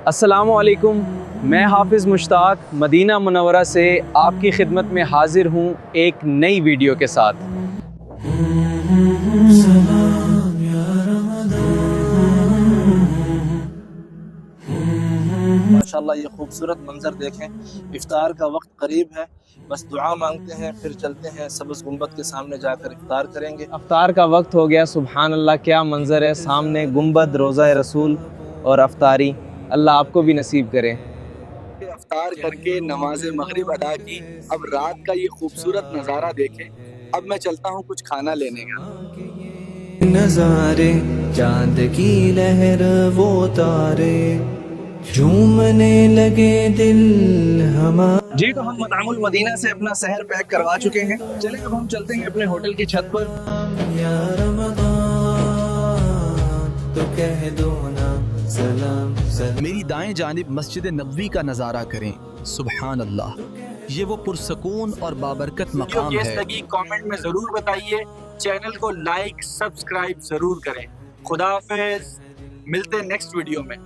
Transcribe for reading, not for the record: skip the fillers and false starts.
السلام علیکم، میں حافظ مشتاق مدینہ منورہ سے آپ کی خدمت میں حاضر ہوں ایک نئی ویڈیو کے ساتھ۔ ماشاءاللہ یہ خوبصورت منظر دیکھیں، افطار کا وقت قریب ہے، بس دعا مانگتے ہیں پھر چلتے ہیں سبز گنبد کے سامنے جا کر افطار کریں گے۔ افطار کا وقت ہو گیا، سبحان اللہ کیا منظر ہے، سامنے گنبد، روضہ رسول اور افطاری، اللہ آپ کو بھی نصیب کرے۔ افطار کر کے نماز مغرب ادا کی، اب رات کا یہ خوبصورت نظارہ دیکھیں۔ اب میں چلتا ہوں کچھ کھانا لینے کا۔ نظارے چاند کی لہر وہ تارے جھومنے لگے دل ہمارے۔ جی تو ہم مطعم المدینہ سے اپنا سحر پیک کروا چکے ہیں، چلیں اب ہم چلتے ہیں اپنے ہوٹل کی چھت پر۔ یا رمضان تو کہہ دو نا سلام سلام۔ میری دائیں جانب مسجد نبوی کا نظارہ کریں، سبحان اللہ، یہ وہ پرسکون اور بابرکت مقام ویڈیو ہے۔ کیس لگی کامنٹ میں ضرور بتائیے، چینل کو لائک سبسکرائب ضرور کریں۔ خدا حافظ، ملتے ہیں نیکسٹ ویڈیو میں۔